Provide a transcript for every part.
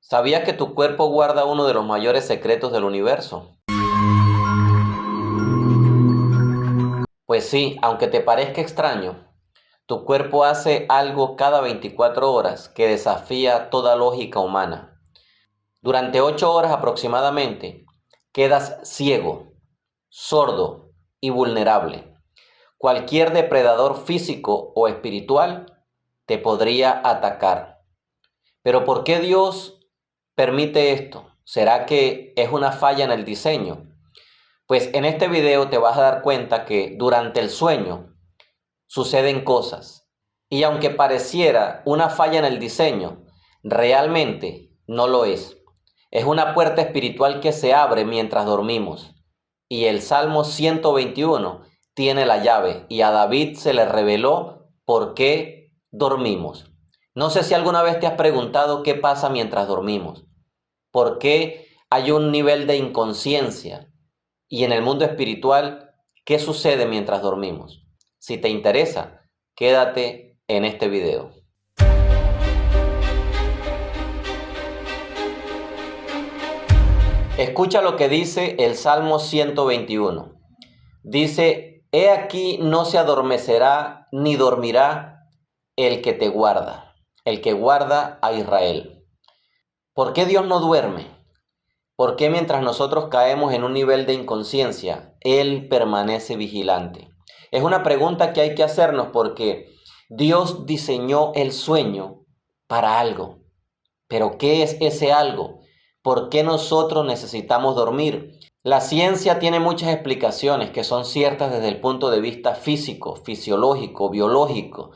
¿Sabías que tu cuerpo guarda uno de los mayores secretos del universo? Pues sí, aunque te parezca extraño, tu cuerpo hace algo cada 24 horas que desafía toda lógica humana. Durante 8 horas aproximadamente, quedas ciego, sordo y vulnerable. Cualquier depredador físico o espiritual te podría atacar. Pero ¿por qué Dios permite esto? ¿Será que es una falla en el diseño? Pues en este video te vas a dar cuenta que durante el sueño suceden cosas. Y aunque pareciera una falla en el diseño, realmente no lo es. Es una puerta espiritual que se abre mientras dormimos. Y el Salmo 121 tiene la llave y a David se le reveló por qué dormimos. No sé si alguna vez te has preguntado qué pasa mientras dormimos. ¿Por qué hay un nivel de inconsciencia? Y en el mundo espiritual, ¿qué sucede mientras dormimos? Si te interesa, quédate en este video. Escucha lo que dice el Salmo 121. Dice, he aquí no se adormecerá ni dormirá el que te guarda, el que guarda a Israel. ¿Por qué Dios no duerme? ¿Por qué mientras nosotros caemos en un nivel de inconsciencia, Él permanece vigilante? Es una pregunta que hay que hacernos porque Dios diseñó el sueño para algo. ¿Pero qué es ese algo? ¿Por qué nosotros necesitamos dormir? La ciencia tiene muchas explicaciones que son ciertas desde el punto de vista físico, fisiológico, biológico.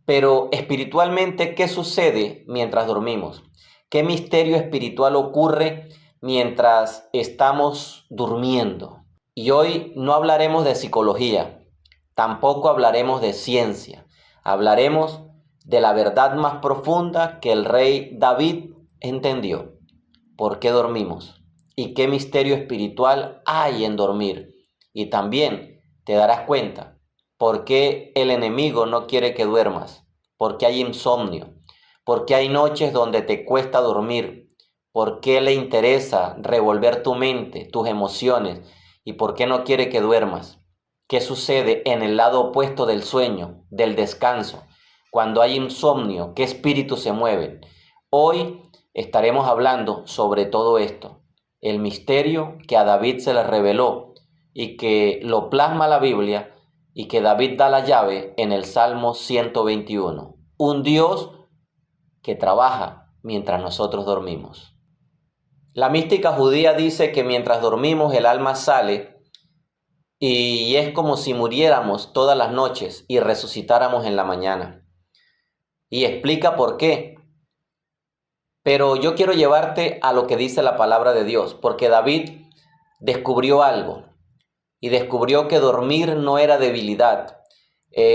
Pero espiritualmente, ¿qué sucede mientras dormimos? ¿Qué misterio espiritual ocurre mientras estamos durmiendo? Y hoy no hablaremos de psicología, tampoco hablaremos de ciencia. Hablaremos de la verdad más profunda que el rey David entendió. ¿Por qué dormimos? ¿Y qué misterio espiritual hay en dormir? Y también te darás cuenta por qué el enemigo no quiere que duermas, por qué hay insomnio, por qué hay noches donde te cuesta dormir, por qué le interesa revolver tu mente, tus emociones y por qué no quiere que duermas. ¿Qué sucede en el lado opuesto del sueño, del descanso? Cuando hay insomnio, ¿qué espíritus se mueven? Hoy estaremos hablando sobre todo esto, el misterio que a David se le reveló y que lo plasma la Biblia y que David da la llave en el Salmo 121. Un Dios que trabaja mientras nosotros dormimos. La mística judía dice que mientras dormimos el alma sale y es como si muriéramos todas las noches y resucitáramos en la mañana. Y explica por qué. Pero yo quiero llevarte a lo que dice la palabra de Dios, porque David descubrió algo y descubrió que dormir no era debilidad,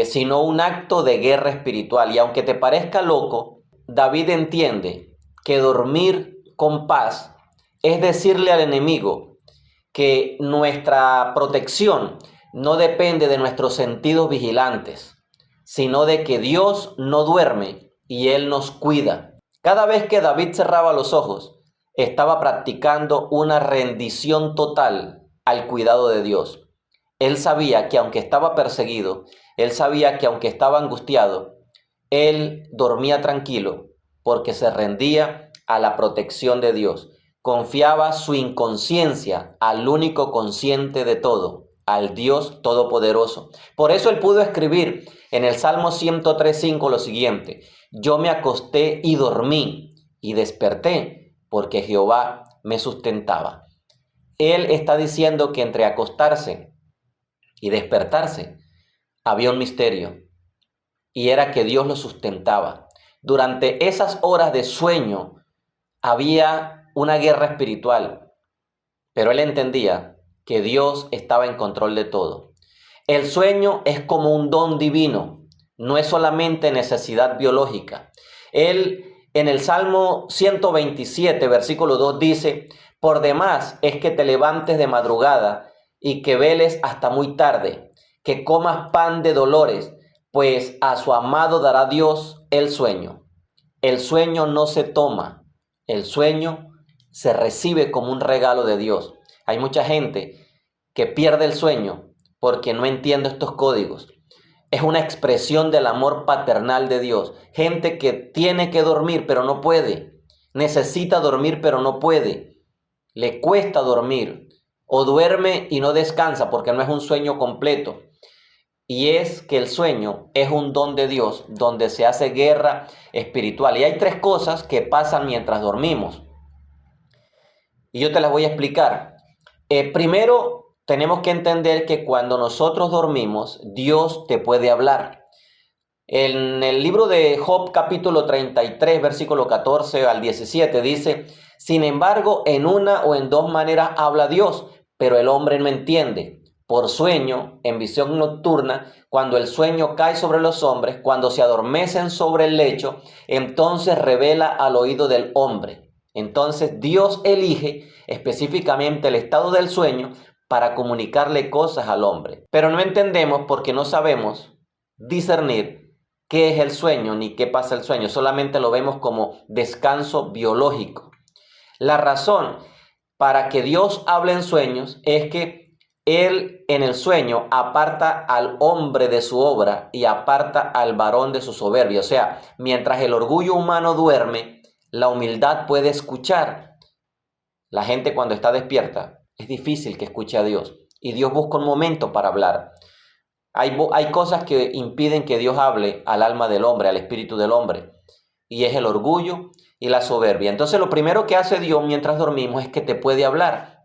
sino un acto de guerra espiritual. Y aunque te parezca loco, David entiende que dormir con paz es decirle al enemigo que nuestra protección no depende de nuestros sentidos vigilantes, sino de que Dios no duerme y Él nos cuida. Cada vez que David cerraba los ojos, estaba practicando una rendición total al cuidado de Dios. Él sabía que aunque estaba perseguido, él sabía que aunque estaba angustiado, él dormía tranquilo porque se rendía a la protección de Dios. Confiaba su inconsciencia al único consciente de todo, al Dios Todopoderoso. Por eso él pudo escribir en el Salmo 103:5 lo siguiente: yo me acosté y dormí y desperté porque Jehová me sustentaba. Él está diciendo que entre acostarse y despertarse había un misterio y era que Dios lo sustentaba. Durante esas horas de sueño había una guerra espiritual, pero él entendía que Dios estaba en control de todo. El sueño es como un don divino, no es solamente necesidad biológica. Él en el Salmo 127, versículo 2 dice: por demás es que te levantes de madrugada y que veles hasta muy tarde, que comas pan de dolores, pues a su amado dará Dios el sueño. El sueño no se toma, El sueño se recibe como un regalo de Dios. Hay mucha gente que pierde el sueño porque no entiende estos códigos. Es una expresión del amor paternal de Dios. Gente que tiene que dormir pero no puede. Necesita dormir pero no puede. Le cuesta dormir. O duerme y no descansa porque no es un sueño completo. Y es que el sueño es un don de Dios donde se hace guerra espiritual. Y hay tres cosas que pasan mientras dormimos. Y yo te las voy a explicar. Primero, tenemos que entender que cuando nosotros dormimos, Dios te puede hablar. En el libro de Job, capítulo 33, versículo 14 al 17, dice: sin embargo, en una o en dos maneras habla Dios, pero el hombre no entiende. Por sueño, en visión nocturna, cuando el sueño cae sobre los hombres, cuando se adormecen sobre el lecho, entonces revela al oído del hombre. Entonces Dios elige específicamente el estado del sueño para comunicarle cosas al hombre. Pero no entendemos porque no sabemos discernir qué es el sueño ni qué pasa el sueño. Solamente lo vemos como descanso biológico. La razón para que Dios hable en sueños es que Él en el sueño aparta al hombre de su obra y aparta al varón de su soberbia. O sea, mientras el orgullo humano duerme, la humildad puede escuchar. La gente cuando está despierta es difícil que escuche a Dios y Dios busca un momento para hablar. Hay cosas que impiden que Dios hable al alma del hombre, al espíritu del hombre, y es el orgullo y la soberbia. Entonces lo primero que hace Dios mientras dormimos es que te puede hablar.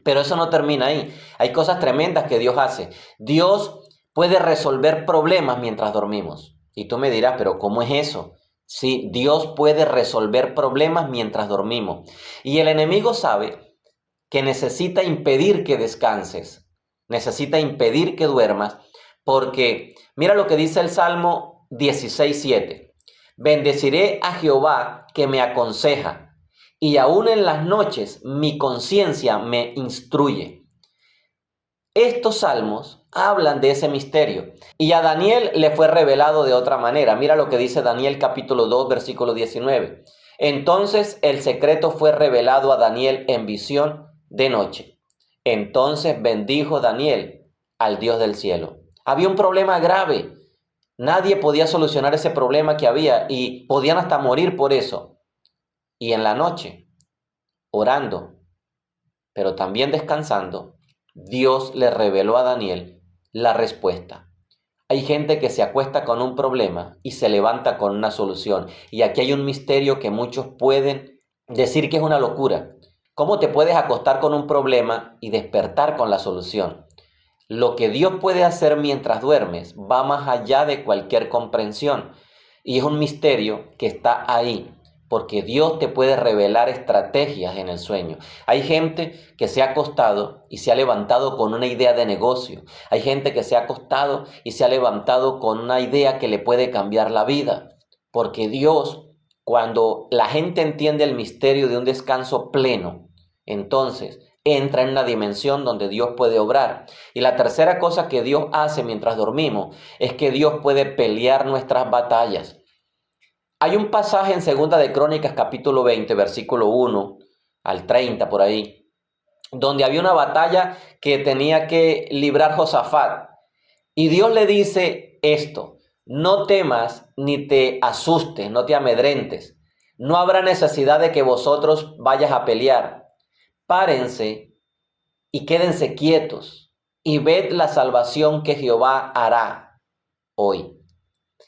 Pero eso no termina ahí. Hay cosas tremendas que Dios hace. Dios puede resolver problemas mientras dormimos. Y tú me dirás, pero ¿cómo es eso? Sí, Dios puede resolver problemas mientras dormimos. Y el enemigo sabe que necesita impedir que descanses. Necesita impedir que duermas. Porque mira lo que dice el Salmo 16:7. Bendeciré a Jehová que me aconseja, y aún en las noches mi conciencia me instruye. Estos salmos hablan de ese misterio y a Daniel le fue revelado de otra manera. Mira lo que dice Daniel capítulo 2 versículo 19. Entonces el secreto fue revelado a Daniel en visión de noche. Entonces bendijo Daniel al Dios del cielo. Había un problema grave. Nadie podía solucionar ese problema que había y podían hasta morir por eso. Y en la noche, orando, pero también descansando, Dios le reveló a Daniel la respuesta. Hay gente que se acuesta con un problema y se levanta con una solución. Y aquí hay un misterio que muchos pueden decir que es una locura. ¿Cómo te puedes acostar con un problema y despertar con la solución? Lo que Dios puede hacer mientras duermes va más allá de cualquier comprensión. Y es un misterio que está ahí, porque Dios te puede revelar estrategias en el sueño. Hay gente que se ha acostado y se ha levantado con una idea de negocio. Hay gente que se ha acostado y se ha levantado con una idea que le puede cambiar la vida. Porque Dios, cuando la gente entiende el misterio de un descanso pleno, entonces entra en una dimensión donde Dios puede obrar. Y la tercera cosa que Dios hace mientras dormimos es que Dios puede pelear nuestras batallas. Hay un pasaje en Segunda de Crónicas capítulo 20, versículo 1 al 30 por ahí, donde había una batalla que tenía que librar Josafat. Y Dios le dice esto: no temas ni te asustes, no te amedrentes. No habrá necesidad de que vosotros vayas a pelear. Párense y quédense quietos y ved la salvación que Jehová hará hoy.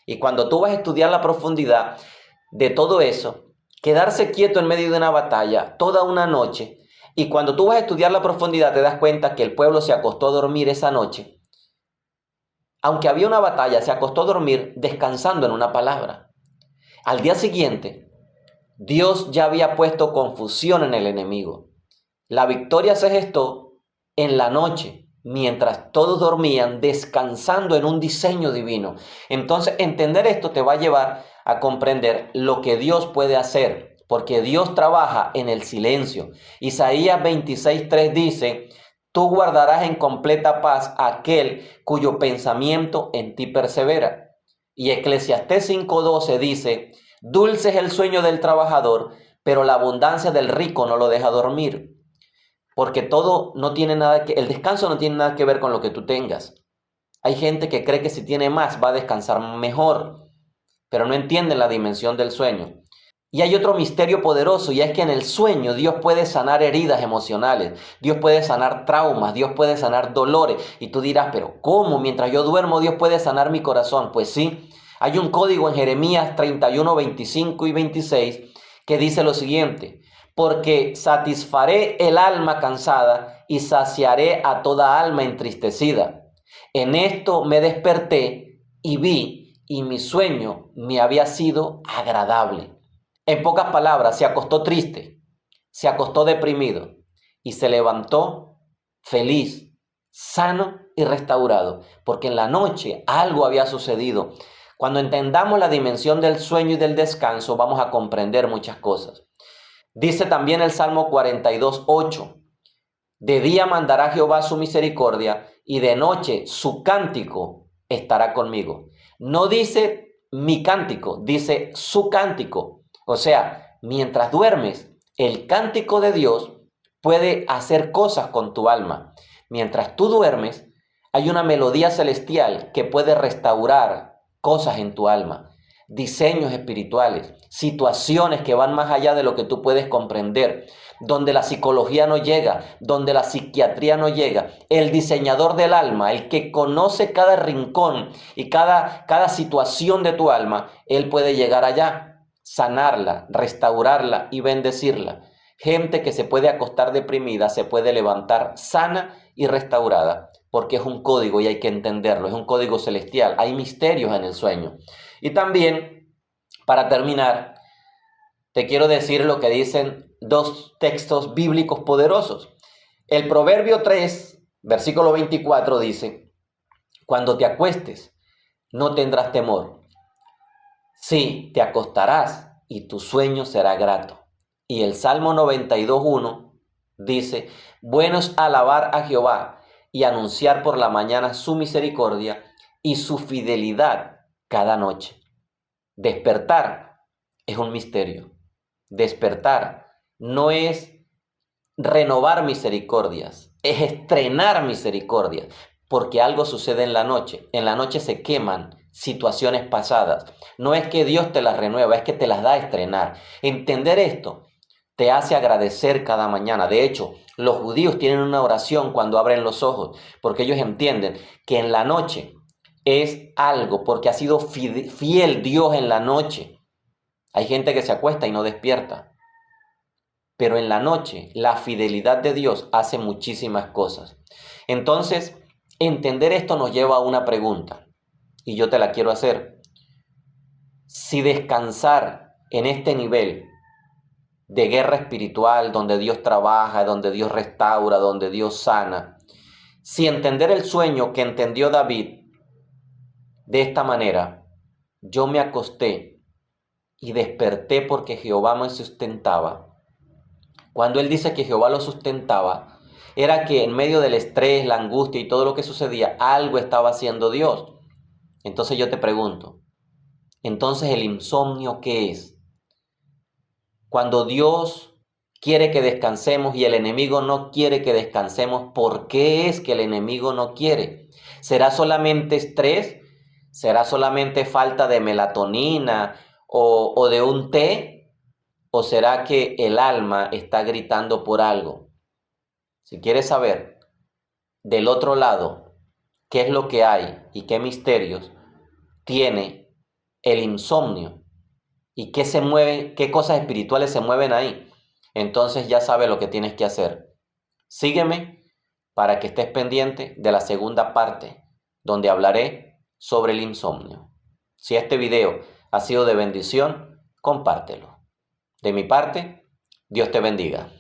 Y cuando tú vas a estudiar la profundidad de todo eso, quedarse quieto en medio de una batalla toda una noche, y cuando tú vas a estudiar la profundidad te das cuenta que el pueblo se acostó a dormir esa noche. Aunque había una batalla, se acostó a dormir descansando en una palabra. Al día siguiente, Dios ya había puesto confusión en el enemigo. La victoria se gestó en la noche, mientras todos dormían, descansando en un diseño divino. Entonces, entender esto te va a llevar a comprender lo que Dios puede hacer, porque Dios trabaja en el silencio. Isaías 26:3 dice: tú guardarás en completa paz a aquel cuyo pensamiento en ti persevera. Y Eclesiastés 5:12 dice: dulce es el sueño del trabajador, pero la abundancia del rico no lo deja dormir. Porque todo no tiene nada que, el descanso no tiene nada que ver con lo que tú tengas. Hay gente que cree que si tiene más va a descansar mejor, pero no entienden la dimensión del sueño. Y hay otro misterio poderoso, y es que en el sueño Dios puede sanar heridas emocionales, Dios puede sanar traumas, Dios puede sanar dolores. Y tú dirás, pero ¿cómo? Mientras yo duermo Dios puede sanar mi corazón. Pues sí, hay un código en Jeremías 31, 25 y 26 que dice lo siguiente: porque satisfaré el alma cansada y saciaré a toda alma entristecida. En esto me desperté y vi, y mi sueño me había sido agradable. En pocas palabras, se acostó triste, se acostó deprimido y se levantó feliz, sano y restaurado, porque en la noche algo había sucedido. Cuando entendamos la dimensión del sueño y del descanso, vamos a comprender muchas cosas. Dice también el Salmo 42:8: de día mandará Jehová su misericordia y de noche su cántico estará conmigo. No dice mi cántico, dice su cántico. O sea, mientras duermes, el cántico de Dios puede hacer cosas con tu alma. Mientras tú duermes, hay una melodía celestial que puede restaurar cosas en tu alma, diseños espirituales, situaciones que van más allá de lo que tú puedes comprender, donde la psicología no llega, donde la psiquiatría no llega. El diseñador del alma, el que conoce cada rincón y cada situación de tu alma, él puede llegar allá, sanarla, restaurarla y bendecirla. Gente que se puede acostar deprimida se puede levantar sana y restaurada, porque es un código y hay que entenderlo, es un código celestial, hay misterios en el sueño. Y también, para terminar, te quiero decir lo que dicen dos textos bíblicos poderosos. El Proverbio 3, versículo 24 dice: cuando te acuestes, no tendrás temor. Sí, te acostarás y tu sueño será grato. Y el Salmo 92:1 dice: bueno es alabar a Jehová y anunciar por la mañana su misericordia y su fidelidad cada noche. Despertar es un misterio. Despertar no es renovar misericordias, es estrenar misericordias, porque algo sucede en la noche. En la noche se queman situaciones pasadas. No es que Dios te las renueva, es que te las da a estrenar. Entender esto te hace agradecer cada mañana. De hecho, los judíos tienen una oración cuando abren los ojos, porque ellos entienden que en la noche es algo, porque ha sido fiel Dios en la noche. Hay gente que se acuesta y no despierta. Pero en la noche la fidelidad de Dios hace muchísimas cosas. Entonces, entender esto nos lleva a una pregunta, y yo te la quiero hacer. Si descansar en este nivel de guerra espiritual, donde Dios trabaja, donde Dios restaura, donde Dios sana, si entender el sueño que entendió David de esta manera: yo me acosté y desperté porque Jehová me sustentaba. Cuando él dice que Jehová lo sustentaba, era que en medio del estrés, la angustia y todo lo que sucedía, algo estaba haciendo Dios. Entonces yo te pregunto, entonces el insomnio, ¿qué es? Cuando Dios quiere que descansemos y el enemigo no quiere que descansemos, ¿por qué es que el enemigo no quiere? ¿Será solamente estrés? ¿Será solamente falta de melatonina o de un té? ¿O será que el alma está gritando por algo? Si quieres saber del otro lado qué es lo que hay y qué misterios tiene el insomnio y qué se mueve, qué cosas espirituales se mueven ahí, entonces ya sabes lo que tienes que hacer. Sígueme para que estés pendiente de la segunda parte, donde hablaré sobre el insomnio. Si este video ha sido de bendición, compártelo. De mi parte, Dios te bendiga.